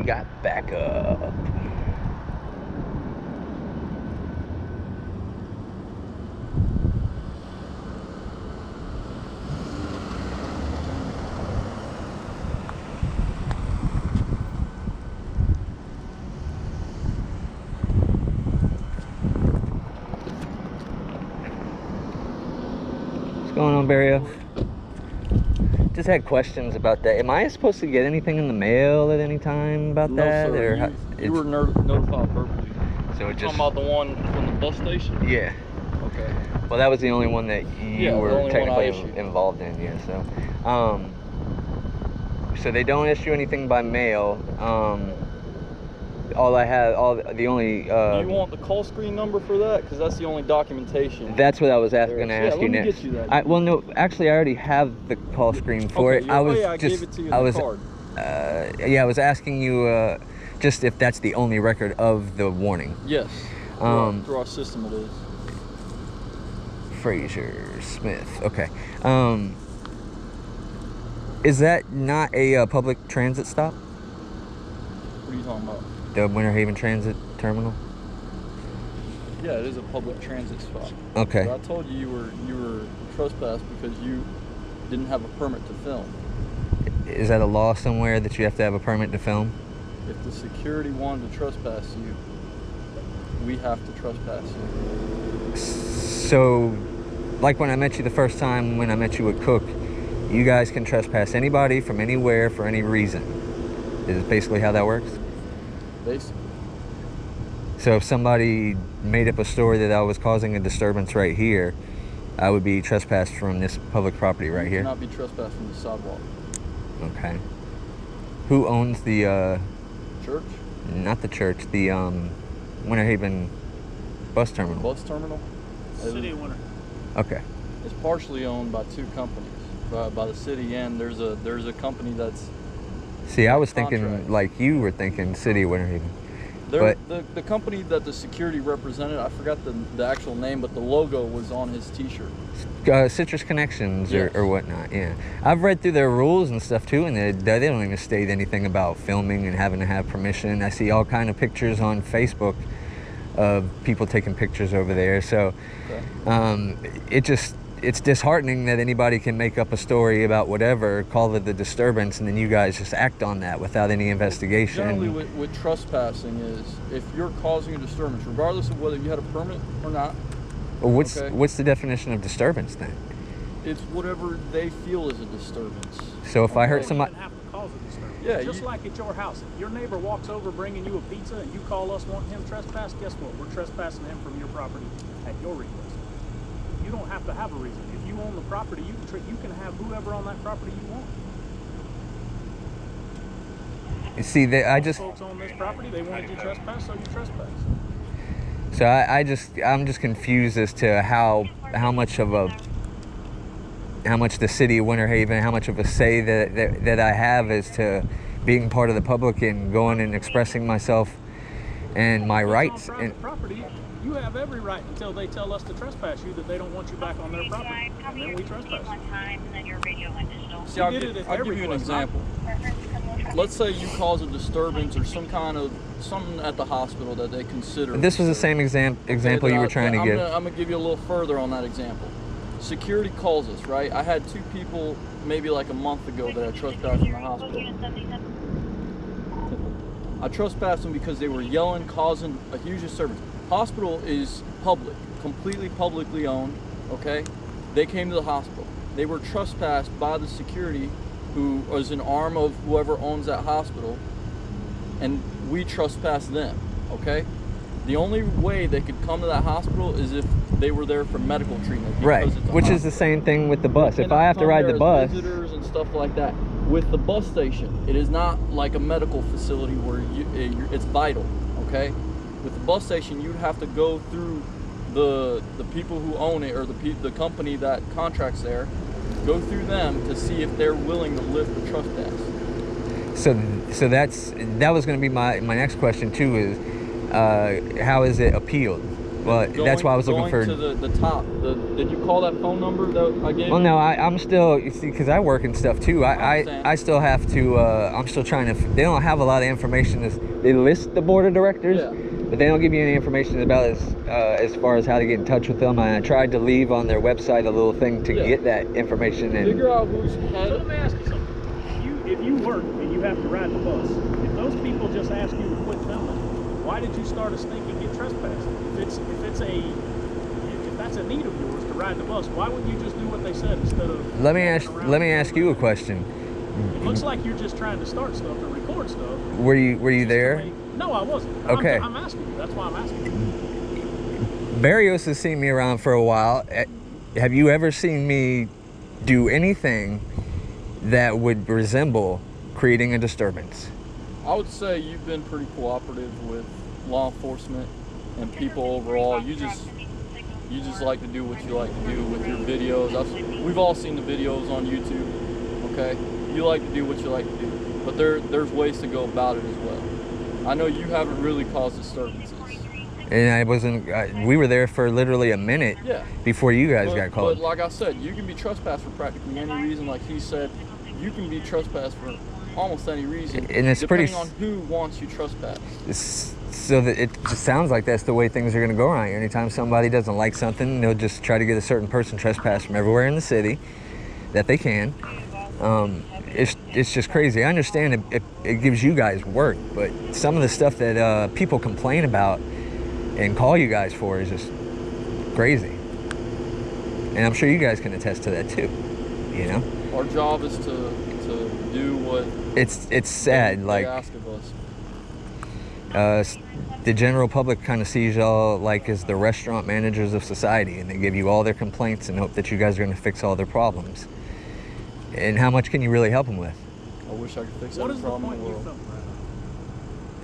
we got backup. What's going on, Barrio? Just had questions about that. Am I supposed to get anything in the mail at any time about that? No, sir. Or you were notified verbally. So it just... Talking about the one from the bus station? Yeah. Okay. Well, that was the only one that you were technically involved in, yeah. So they don't issue anything by mail. Do you want the call screen number for that? Because that's the only documentation. That's what I was going to ask you next. Get you that. Well, no, actually, I already have the call screen for it. I gave it to you in the card. Yeah, I was asking you just if that's the only record of the warning. Yes. Through our system, it is. Fraser Smith. Okay. Is that not a public transit stop? What are you talking about? The Winter Haven Transit Terminal? Yeah, it is a public transit stop. Okay. But I told you you were trespassed because you didn't have a permit to film. Is that a law somewhere that you have to have a permit to film? If the security wanted to trespass you, we have to trespass you. So, like when I met you the first time, when I met you with Cook, you guys can trespass anybody from anywhere for any reason. Is basically how that works? Basically. So if somebody made up a story that I was causing a disturbance right here, I would be trespassed from this public property right here? You cannot be trespassed from the sidewalk. Okay. Who owns the... Church? Not the church, the Winter Haven bus terminal. Bus terminal? City of Winter. Okay. It's partially owned by two companies, by the city, and there's a company that's... See, I was thinking like you were thinking City of Winter Haven. But the company that the security represented, I forgot the actual name, but the logo was on his t-shirt. Citrus Connections, yes. or whatnot, yeah. I've read through their rules and stuff too, and they don't even state anything about filming and having to have permission. I see all kind of pictures on Facebook of people taking pictures over there. So okay. It's disheartening that anybody can make up a story about whatever, call it the disturbance, and then you guys just act on that without any investigation. Generally with trespassing is, if you're causing a disturbance, regardless of whether you had a permit or not. Well, what's the definition of disturbance then? It's whatever they feel is a disturbance. So if I hurt somebody... You don't have to cause a disturbance. Yeah, just like at your house. If your neighbor walks over bringing you a pizza and you call us wanting him trespassed, guess what? We're trespassing him from your property at your request. You don't have to have a reason. If you own the property, you can have whoever on that property you want. You see, Folks on this property, they wanted you trespass, so you trespass. So I'm just confused as to how much the city of Winter Haven, how much of a say that I have as to being part of the public and going and expressing myself and my rights. And property, you have every right until they tell us to trespass you that they don't want you back on their property, and then we trespass. See, I'll give you an example. Let's say you cause a disturbance or something at the hospital that they consider. This was the same example you were trying to give. I'm gonna give you a little further on that example. Security calls us, right? I had two people maybe like a month ago that I trespassed in the hospital. I trespassed them because they were yelling, causing a huge disturbance. Hospital is public, completely publicly owned, okay? They came to the hospital. They were trespassed by the security who was an arm of whoever owns that hospital, and we trespassed them, okay? The only way they could come to that hospital is if they were there for medical treatment. Right, which is the same thing with the bus. If I have to ride the bus... visitors and stuff like that. With the bus station, it is not like a medical facility where it's vital, okay? With the bus station, you'd have to go through the people who own it, or the company that contracts there, go through them to see if they're willing to lift the trespass. So that was going to be my next question too, is how is it appealed? Well, that's why I was looking for. Going to the top. Did you call that phone number that I gave you? Well, no, I'm still, you see, because I work and stuff too. I still have to. I'm still trying to. They don't have a lot of information. They list the board of directors, Yeah. but they don't give you any information about as far as how to get in touch with them. I tried to leave on their website a little thing to get that information and figure out who's So head. let me ask you something. If you work and you have to ride the bus, if those people just ask you to quit filming, why did you start a stink and get trespassed? If that's a need of yours to ride the bus, why wouldn't you just do what they said instead of? Let me ask you a question. It looks like you're just trying to start stuff and record stuff. Were you there? No, I wasn't. Okay. I'm asking you. That's why I'm asking you. Barrios has seen me around for a while. Have you ever seen me do anything that would resemble creating a disturbance? I would say you've been pretty cooperative with law enforcement and people overall. You just like to do what you like to do with your videos. We've all seen the videos on YouTube. Okay, you like to do what you like to do, but there's ways to go about it as well. I know you haven't really caused disturbances. And I wasn't. We were there for literally a minute before you guys got called. But like I said, you can be trespassed for practically any reason. Like he said, you can be trespassed for almost any reason, and it's depending on who wants you trespassed. So that it just sounds like that's the way things are going to go around here. Anytime somebody doesn't like something, they'll just try to get a certain person trespassed from everywhere in the city that they can. It's just crazy. I understand it gives you guys work, but some of the stuff that people complain about and call you guys for is just crazy. And I'm sure you guys can attest to that too. You know, our job is to do what it's sad. they ask of us. The general public kind of sees y'all like as the restaurant managers of society, and they give you all their complaints and hope that you guys are going to fix all their problems. And how much can you really help them with? I wish I could fix What every is the problem point in the you world. film right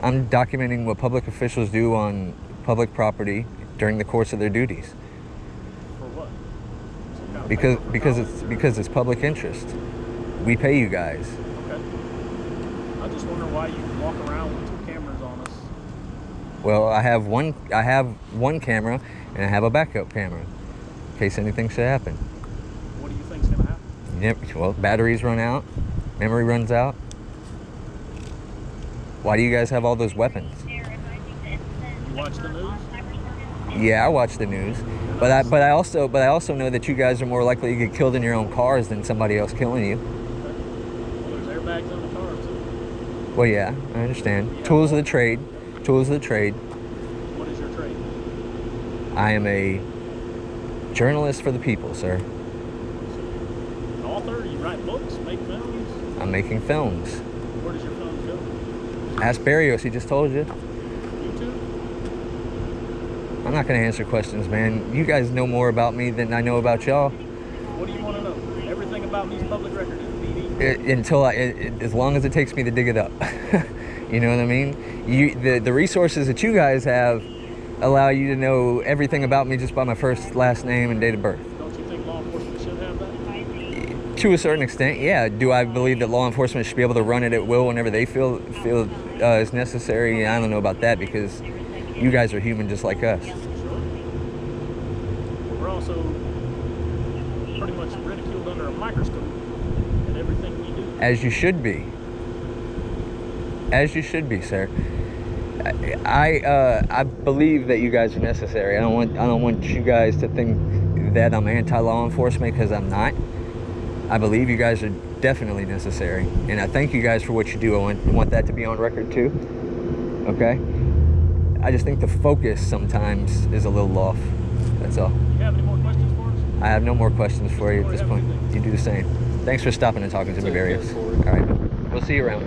now? I'm documenting what public officials do on public property during the course of their duties. For what? Some kind of Because it's public interest. We pay you guys. Okay. I just wonder why you walk around with two cameras on us. Well, I have one camera and I have a backup camera in case anything should happen. What do you think's gonna happen? Yep. Well, batteries run out, memory runs out. Why do you guys have all those weapons? You watch the news? Yeah, I watch the news, but I also know that you guys are more likely to get killed in your own cars than somebody else killing you. Well, there's airbags in the car too. Well, yeah, I understand. Tools of the trade. Tools of the trade. What is your trade? I am a journalist for the people, sir. An author? You write books? Make films? I'm making films. Where does your films go? Ask Barrios, he just told you. YouTube? I'm not going to answer questions, man. You guys know more about me than I know about y'all. What do you want to know? Everything about me is public record. It's BD. As long as it takes me to dig it up. You know what I mean? The resources that you guys have allow you to know everything about me just by my first, last name, and date of birth. Don't you think law enforcement should have that? To a certain extent, yeah. Do I believe that law enforcement should be able to run it at will whenever they feel is necessary? I don't know about that, because you guys are human just like us. Sure. We're also pretty much ridiculed under a microscope in everything we do. As you should be. As you should be, sir. I believe that you guys are necessary. I don't want you guys to think that I'm anti-law enforcement, because I'm not. I believe you guys are definitely necessary, and I thank you guys for what you do. I want that to be on record too. Okay? I just think the focus sometimes is a little off. That's all. You have any more questions for us? I have no more questions for you at this point. You do the same. Thanks for stopping and talking to me, Barrios. All right. We'll see you around.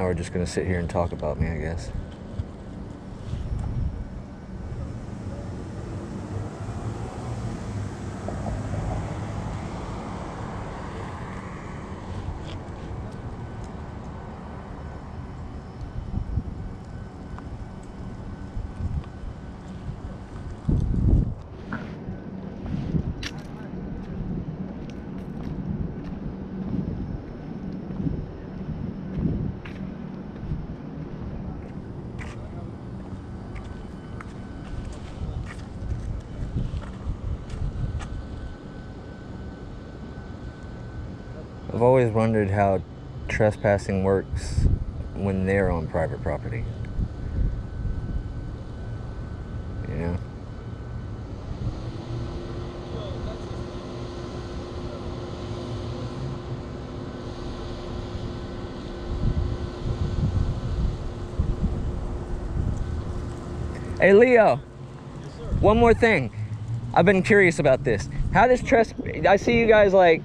we're just gonna sit here and talk about me, I guess. I've always wondered how trespassing works when they're on private property. You know? Hey, Leo. Yes, sir. One more thing. I've been curious about this. How does I see you guys like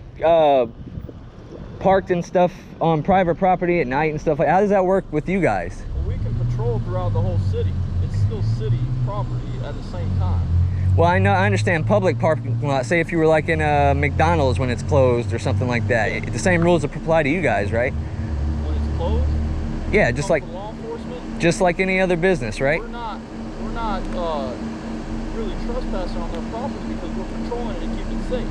parked and stuff on private property at night and stuff like. How does that work with you guys? Well, we can patrol throughout the whole city. It's still city property at the same time. Well, I understand public parking lot. Say if you were like in a McDonald's when it's closed or something like that. The same rules apply to you guys, right? When it's closed? Yeah, just like law enforcement. just like any other business, right? We're not really trespassing on their property because we're patrolling it to keep it safe.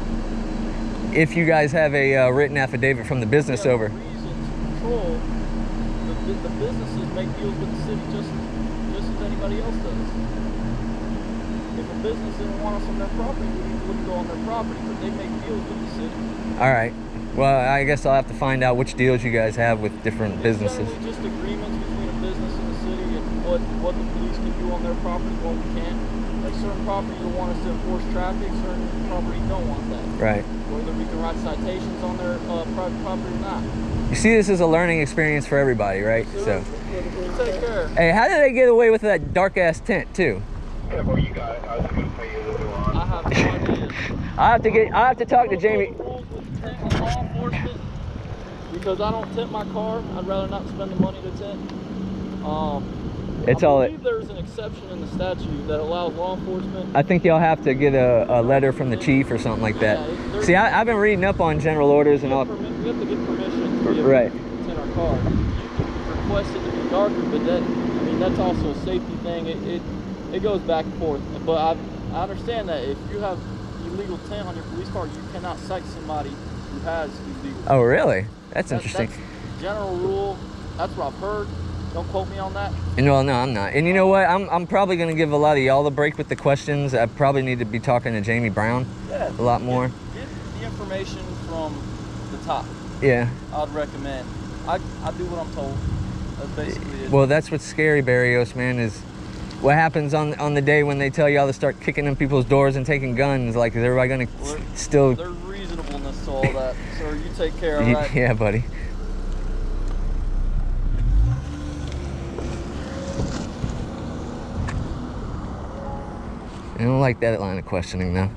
If you guys have a written affidavit from the business over. Reason to patrol. The businesses make deals with the city just as anybody else does. If a business didn't want us on their property, we wouldn't go on their property, but they make deals with the city. All right. Well, I guess I'll have to find out which deals you guys have with different It's businesses. generally just agreements between a business and the city and what the police can do on their property, what we can't. Like certain properties will want us to enforce traffic, certain properties don't want that. Right. Whether we can write citations on their private property or not. You see, this is a learning experience for everybody, right? So. You take care. Hey, how did they get away with that dark ass tent too? Yeah, well, you got it. I was going to pay you the new on. I have no idea. I have to talk to Jamie. Rules with tent and law enforcement, because I don't tint my car. I'd rather not spend the money to tint. It's I all. believe there's an exception in the statute that allows law enforcement. I think you'll have to get a letter from the chief or something like that. Yeah, See, I've been reading up on general orders and all. We have to get permission to be able Right. to tint our car. You can request it to be darker, but that's also a safety thing. It goes back and forth. But I understand that if you have illegal tint on your police car, you cannot cite somebody who has illegal. Oh, really? That's interesting. That's general rule. That's what I've heard. Don't quote me on that. No, I'm not. And you know what? I'm probably going to give a lot of y'all the break with the questions. I probably need to be talking to Jamie Brown a lot more. Get the information from the top. Yeah. I'd recommend. I do what I'm told. That's basically it. Well, that's what's scary, Barrios, man, is what happens on the day when they tell y'all to start kicking in people's doors and taking guns. Like, is everybody going to still... There's reasonableness to all that. Sir, you take care, all right? Yeah, buddy. I don't like that line of questioning, though.